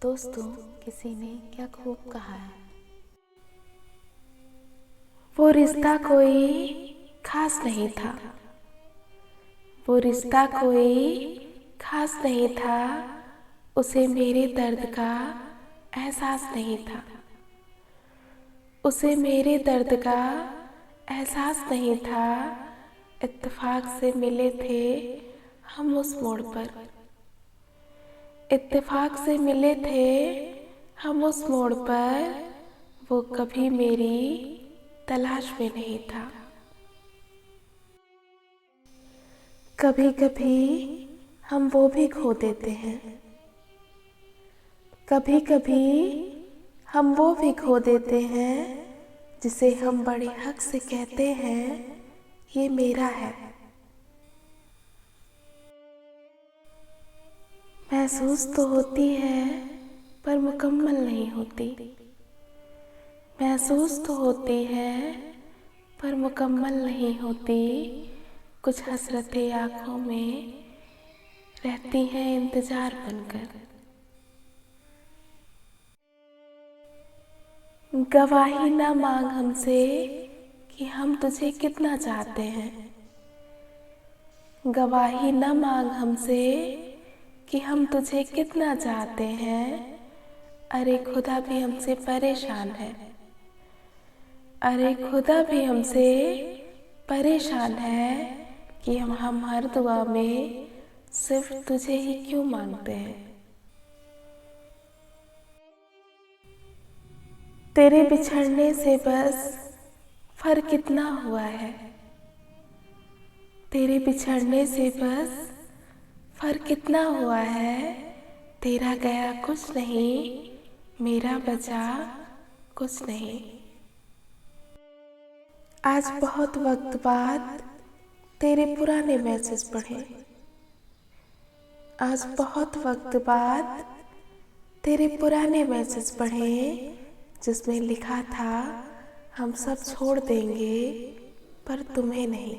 दोस्तों, किसी ने क्या खूब कहा है, वो रिश्ता कोई खास नहीं था। वो रिश्ता कोई खास नहीं था, उसे मेरे दर्द का एहसास नहीं था। उसे मेरे दर्द का एहसास नहीं था। इत्तेफाक से मिले थे हम उस मोड़ पर। इत्तेफाक से मिले थे हम उस मोड़ पर। वो कभी मेरी तलाश में नहीं था। कभी कभी हम वो भी खो देते हैं। कभी कभी हम वो भी खो देते हैं जिसे हम बड़े हक से कहते हैं ये मेरा है। महसूस तो होती है पर मुकम्मल नहीं होती। महसूस तो होती है पर मुकम्मल नहीं होती। कुछ हसरतें आँखों में रहती हैं इंतजार बनकर। गवाही ना मांग हमसे कि हम तुझे कितना चाहते हैं। गवाही ना मांग हमसे कि हम तुझे कितना चाहते हैं। अरे खुदा भी हमसे परेशान है। अरे खुदा भी हमसे परेशान है कि हम हर दुआ में सिर्फ तुझे ही क्यों मांगते हैं। तेरे बिछड़ने से बस फर्क इतना हुआ है। तेरे बिछड़ने से बस फर्क इतना हुआ है। तेरा गया कुछ नहीं, मेरा बचा कुछ नहीं। आज बहुत वक्त बाद तेरे पुराने मैसेज पढ़े। आज बहुत वक्त बाद तेरे पुराने मैसेज पढ़े जिसमें लिखा था हम सब छोड़ देंगे पर तुम्हें नहीं।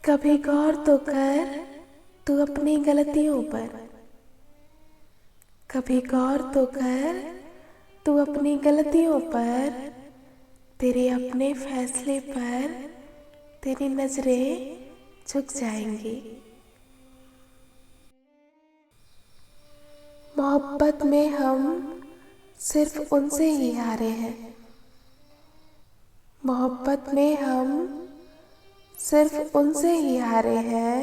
कभी गौर तो कर तू अपनी गलतियों पर। कभी गौर तो कर तू अपनी गलतियों पर। तेरे अपने फैसले पर तेरी नजरें झुक जाएंगी। मोहब्बत में हम सिर्फ उनसे ही हारे हैं। मोहब्बत में हम सिर्फ उनसे ही हारे हैं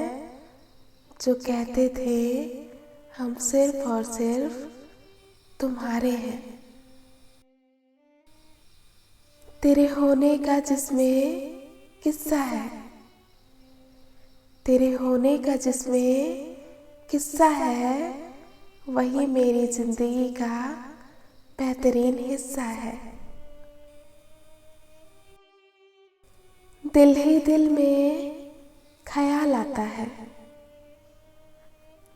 जो कहते थे हम सिर्फ और सिर्फ तुम्हारे हैं। तेरे होने का जिसमें किस्सा है। तेरे होने का जिसमें किस्सा है वही मेरी जिंदगी का बेहतरीन हिस्सा है। दिल ही दिल में ख्याल आता है।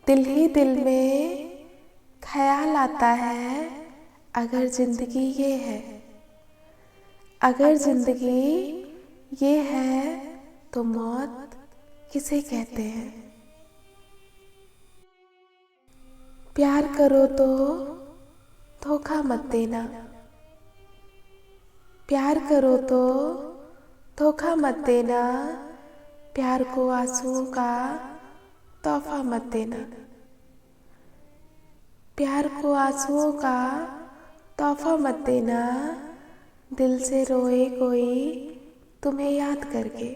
दिल ही दिल में ख्याल आता है अगर जिंदगी ये है। अगर जिंदगी ये है तो मौत किसे कहते हैं। प्यार करो तो धोखा मत देना। प्यार करो तो धोखा मत देना। प्यार को आंसुओं का तोहफा मत देना। प्यार को आंसुओं का तोहफा मत देना। दिल से रोए कोई तुम्हें याद करके।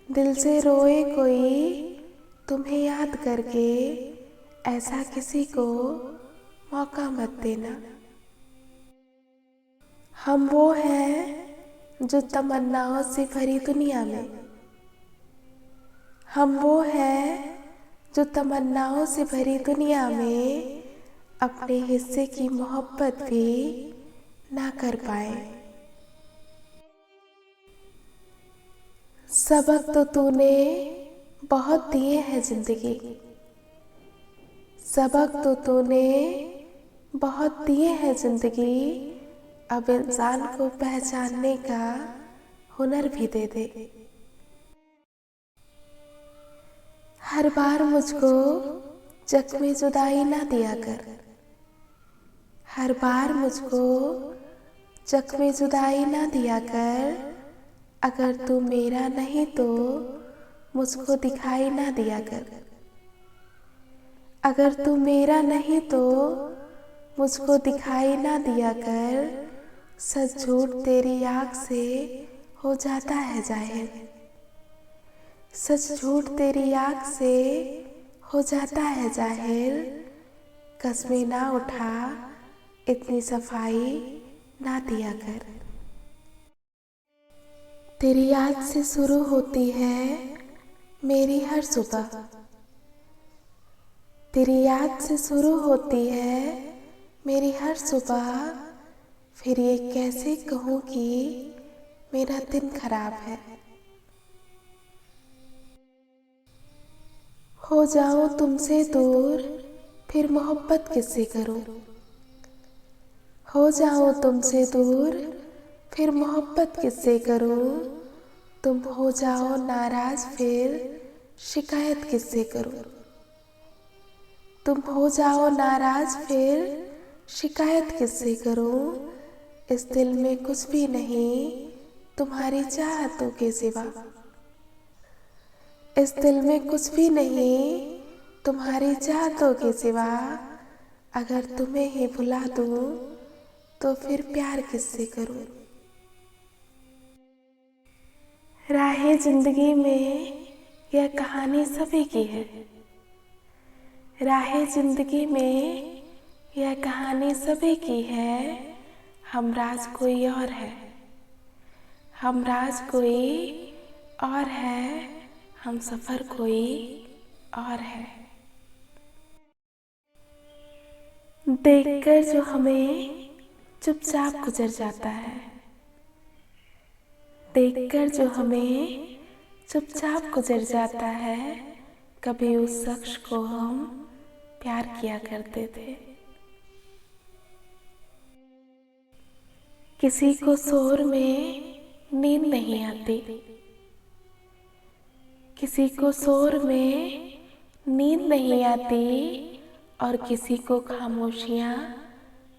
दिल से रोए कोई तुम्हें याद करके। ऐसा किसी को मौका मत देना। हम वो हैं जो तमन्नाओं से भरी दुनिया में। हम वो हैं जो तमन्नाओं से भरी दुनिया में अपने हिस्से की मोहब्बत भी ना कर पाए। सबक तो तूने बहुत दिए हैं जिंदगी। सबक तो तूने बहुत दिए हैं जिंदगी। अब इंसान को पहचानने का हुनर भी दे दे। हर बार मुझको जख्मे जुदाई ना दिया कर। हर बार मुझको जख्मे जुदाई ना दिया कर। अगर तू मेरा नहीं तो मुझको दिखाई ना दिया कर। अगर तू मेरा नहीं तो मुझको दिखाई ना दिया कर। सच झूठ तेरी आँख से हो जाता है जाहिर। सच झूठ तेरी आँख से हो जाता है जाहिर। कसमें ना उठा इतनी सफाई ना दिया कर। तेरी याद से शुरू होती है मेरी हर सुबह। तेरी याद से शुरू होती है मेरी हर सुबह। फिर ये कैसे कहूँ कि मेरा दिन खराब है। हो जाऊं तुमसे दूर फिर मोहब्बत किससे करूं। हो जाऊं तुमसे दूर फिर मोहब्बत किससे करूं। तुम हो जाओ नाराज फिर शिकायत किससे करूं। तुम हो जाओ नाराज फिर शिकायत किससे करूं। इस दिल में कुछ भी नहीं तुम्हारी चाहतों के सिवा। इस दिल में कुछ भी नहीं तुम्हारी चाहतों के सिवा। अगर तुम्हें ही भुला दूं तो फिर प्यार किससे करूं। राहें जिंदगी में यह कहानी सभी की है। राहें जिंदगी में यह कहानी सभी की है। हमराज कोई और है। हमराज कोई और है। हम सफर कोई और है। देखकर जो हमें चुपचाप गुजर जाता है। देखकर जो हमें चुपचाप गुजर जाता है। कभी उस शख्स को हम प्यार किया करते थे। किसी को शोर में नींद नहीं आती। किसी को शोर में नींद नहीं आती और किसी को खामोशियां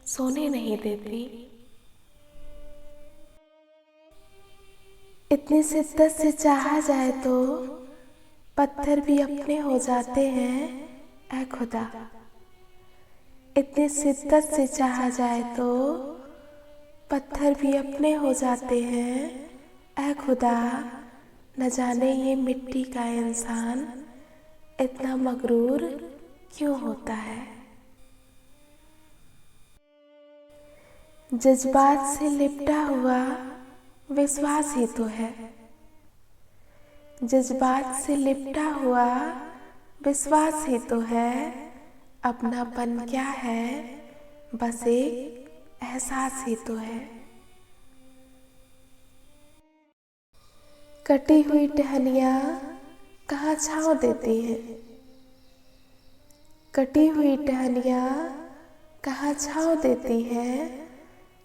सोने नहीं देती। इतनी शिद्दत से चाहा जाए तो पत्थर भी अपने हो जाते हैं ऐ खुदा। इतनी शिद्दत से चाहा जाए तो पत्थर भी अपने हो जाते हैं ऐ खुदा। न जाने ये मिट्टी का इंसान इतना मगरूर क्यों होता है। जज्बात से लिपटा हुआ विश्वास ही तो है। जज्बात से लिपटा हुआ विश्वास ही तो है। अपनापन क्या है बस एक एहसास ही तो है। कटी हुई टहनियाँ कहाँ छाँव देती हैं। कटी हुई टहनियाँ कहाँ छाँव देती हैं।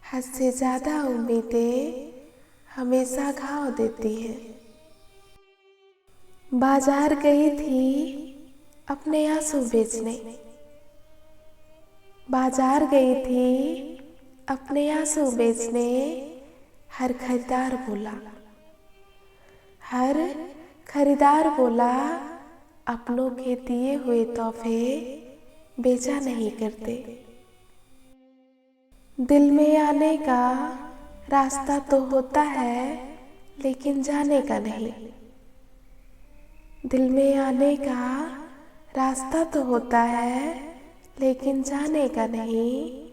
हद से ज़्यादा उम्मीदें हमेशा घाव देती हैं। बाजार गई थी अपने आंसू बेचने। बाजार गई थी अपने आंसू बेचने। हर खरीदार बोला। हर खरीदार बोला अपनों के दिए हुए तोहफे बेचा नहीं करते। दिल में आने का रास्ता तो होता है लेकिन जाने का नहीं। दिल में आने का रास्ता तो होता है लेकिन जाने का नहीं।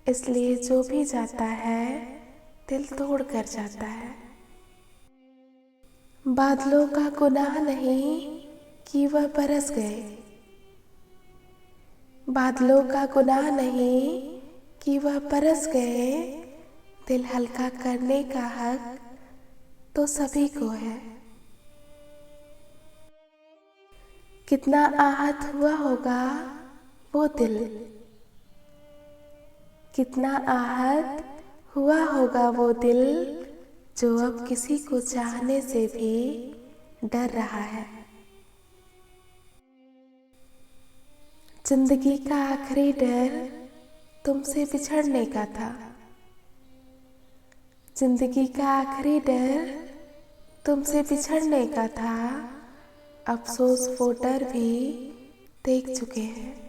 इसलिए जो भी जाता है दिल तोड़ कर जाता है। बादलों का गुनाह नहीं कि वह बरस गए। बादलों का गुनाह नहीं कि वह बरस गए। दिल हल्का करने का हक तो सभी को है। कितना आहत हुआ होगा वो दिल। कितना आहत हुआ होगा वो दिल जो अब किसी को चाहने से भी डर रहा है। जिंदगी का आखिरी डर तुमसे बिछड़ने का था। जिंदगी का आखिरी डर तुमसे बिछड़ने का था। अफसोस वो डर भी देख चुके हैं।